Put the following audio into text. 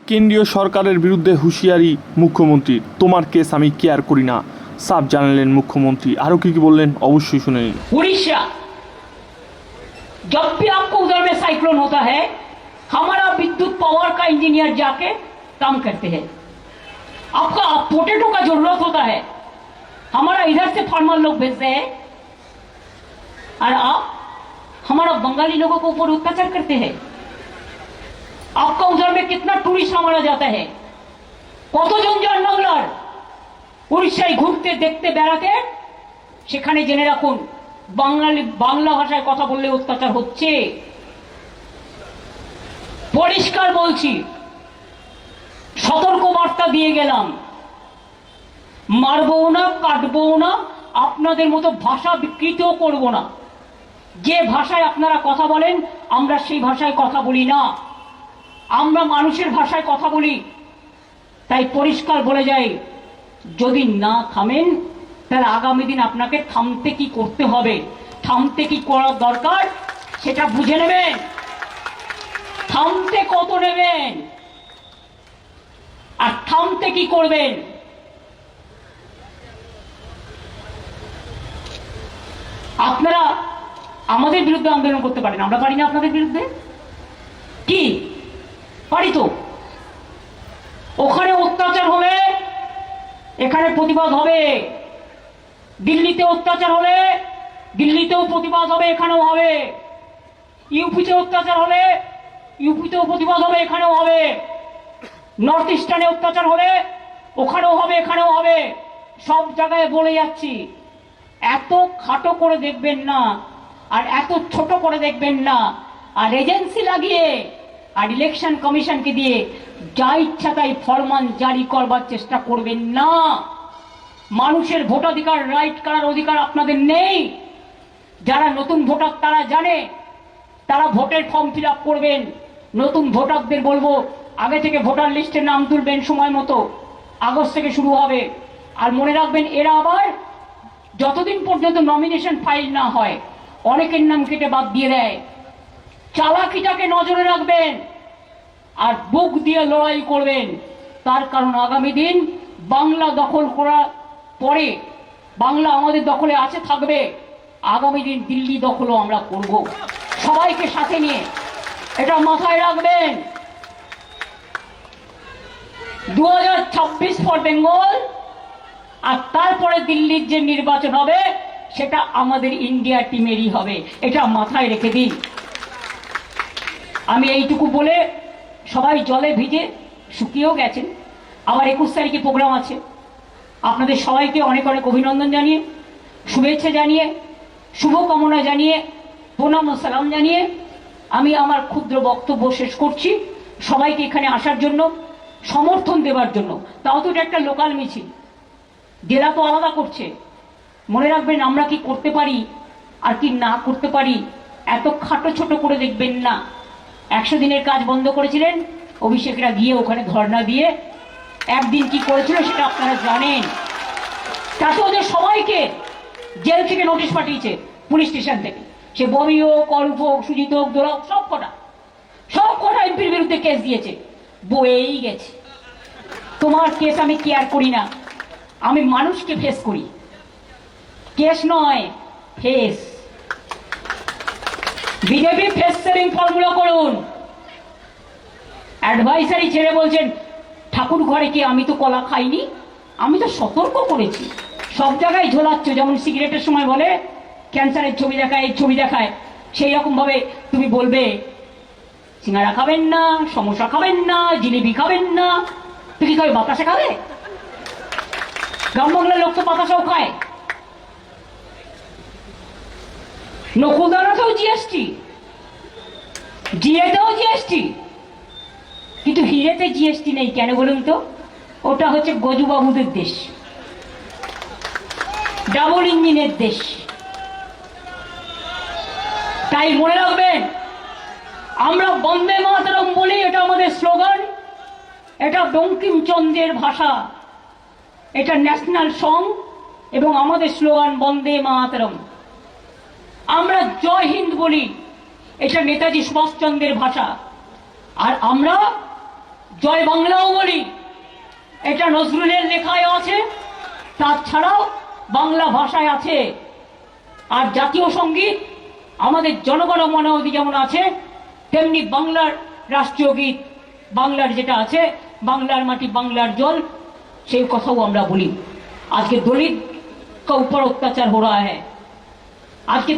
কেন্দ্রীয় সরকারের বিরুদ্ধে হুঁশিয়ারি মুখ্যমন্ত্রীর। তোমার কেস আমি কেয়ার করি না, সাফ জানালেন মুখ্যমন্ত্রী। আরো কি কি বললেন অবশ্যই শুনে নিন। उड़ीसा, जब भी आपको उधर में साइक्लोन होता है, हमारा विद्युत पावर का इंजीनियर जाके काम करते हैं। आपका पोटैटो का जरूरत होता है, हमारा इधर से फार्मर लोग भेजते हैं, और आप हमारा बंगाली लोगों को ऊपर अत्याचार करते हैं। आपका उधर में कितना टूरिस्ट हमारा जाता है, কতজন যান বাংলার উড়িষ্যায় ঘুরতে দেখতে বেড়াতে, সেখানে জেনে রাখুন বাংলা ভাষায় কথা বললে অত্যাচার হচ্ছে। পরিষ্কার বলছি, সতর্ক বার্তা দিয়ে গেলাম, মারবো না, কাটবো না, আপনাদের মতো ভাষা বিকৃত করব না। যে ভাষায় আপনারা কথা বলেন আমরা সেই ভাষায় কথা বলি না, আমরা মানুষের ভাষায় কথা বলি। তাই পরিষ্কার বলে যাই, যদি না থামেন তাহলে আগামী দিন আপনাকে থামতে কি করতে হবে, থামতে কি করার দরকার সেটা বুঝে নেবেন। থামতে কত নেবেন আর থামতে কি করবেন। আপনারা আমাদের বিরুদ্ধে আন্দোলন করতে পারেন, আমরা পারি না আপনাদের বিরুদ্ধে? কি পারি তো। ওখানে অত্যাচার হলে এখানে প্রতিবাদ হবে, দিল্লিতে অত্যাচার হলে দিল্লিতেও প্রতিবাদ হবে, এখানেও হবে। ইউপিতে অত্যাচার হলে ইউপিতেও প্রতিবাদ হবে, এখানেও হবে। নর্থ ইস্টার্নে অত্যাচার হলে ওখানেও হবে, এখানেও হবে। সব জায়গায় বলে যাচ্ছি, এত খাটো করে দেখবেন না আর এত ছোট করে দেখবেন না, আর এজেন্সি লাগিয়ে আর ইলেকশন কমিশনকে দিয়ে যা ইচ্ছা তাই ফরমান জারি করবার চেষ্টা করবেন না। মানুষের ভোটাধিকার, রাইট করার অধিকার আপনাদের নেই। যারা নতুন ভোটার তারা জানে, তারা ভোটের ফর্ম ফিল আপ করবেন। নতুন ভোটারদের বলবো, আগে থেকে ভোটার লিস্টে নাম তুলবেন সময় মতো, আগস্ট থেকে শুরু হবে। আর মনে রাখবেন, এরা আবার যতদিন পর্যন্ত নমিনেশন ফাইল না হয় অনেকের নাম কেটে বাদ দিয়ে দেয়। চালাকিটাকে নজরে রাখবেন আর বুক দিয়ে লড়াই করবেন। তার কারণ আগামী দিন বাংলা দখল করার পরে, বাংলা আমাদের দখলে আছে, থাকবে। আগামী দিন দিল্লি দখলও আমরা করব, সবাইকে সাথে নিয়ে। এটা মাথায় রাখবেন। 2026 ফর বেঙ্গল, আর তারপরে দিল্লির যে নির্বাচন হবে সেটা আমাদের ইন্ডিয়া টিমেরই হবে, এটা মাথায় রেখে দিন। আমি এইটুকু বলে, সবাই জলে ভিজে শুকিয়েও গেছেন। আবার 21 তারিখে প্রোগ্রাম আছে। আপনাদের সবাইকে অনেক অনেক অভিনন্দন জানিয়ে, শুভেচ্ছা জানিয়ে, শুভকামনা জানিয়ে, প্রণাম ও সালাম জানিয়ে আমি আমার ক্ষুদ্র বক্তব্য শেষ করছি। সবাইকে এখানে আসার জন্য, সমর্থন দেওয়ার জন্য। তাও তো এটা একটা লোকাল মিছিল, জেলা তো আলাদা করছে। মনে রাখবেন, আমরা কি করতে পারি আর কি না করতে পারি এত খাটো ছোট করে দেখবেন না। 100 দিনের কাজ বন্ধ করেছিলেন, অভিষেকরা গিয়ে ওখানে ধর্ণা দিয়ে একদিন কি করেছিল সেটা আপনারা জানেন। তাতে ওদের সবাইকে জেল থেকে নোটিশ পাঠিয়েছে, পুলিশ স্টেশন থেকে। সে ববি হোক, অল্প হোক, সুজিত হোক, দোলা হোক, সব কটা এমপির বিরুদ্ধে কেস দিয়েছে, বয়েই গেছে। তোমার কেস আমি কেয়ার করি না, আমি মানুষকে ফেস করি, কেস নয়, face. BJP face selling formula করুন। অ্যাডভাইসারি ছেড়ে বলছেন ঠাকুর ঘরে কি, আমি তো কলা খাইনি, আমি তো সতর্ক করেছি। সব জায়গায় ঝোলাচ্ছ, যেমন সিগারেটের সময় বলে ক্যান্সারের ছবি দেখায়, এই ছবি দেখায়, সেই রকম ভাবে তুমি বলবে সিঙ্গারা খাবেন না, সমোসা খাবেন না, জিলিপি খাবেন না। তুই কি খাবে? বাতাসা খাবে? গ্রাম বাংলার লোক তো বাতাসাও খায়। নকুলদানাতেও জিএসটি, জিএতেও জিএসটি, কিন্তু হিরেতে জিএসটি নেই। কেন বলুন তো? ওটা হচ্ছে গজুবাবুদের দেশ, ডাবল ইঞ্জিনের দেশ। তাই মনে রাখবেন, আমরা বন্দে মাতরম বলি, এটা আমাদের স্লোগান, এটা বঙ্কিমচন্দ্রের ভাষা, এটা ন্যাশনাল সং এবং আমাদের স্লোগান বন্দে মাতরম। আমরা জয় হিন্দ বলি, এটা নেতাজি সুভাষচন্দ্রের ভাষা। আর আমরা জয় বাংলাও বলি, এটা নজরুলের লেখায় আছে, তাছাড়াও বাংলা ভাষায় আছে। আর জাতীয় সঙ্গীত আমাদের জনগণ মন অধি যেমন আছে, তেমনি বাংলার রাষ্ট্রীয় গীত বাংলার যেটা আছে, বাংলার মাটি বাংলার জল, সেই কথাও আমরা বলি। আজকে দলিত का ऊपर अत्याचार हो रहा है। आज के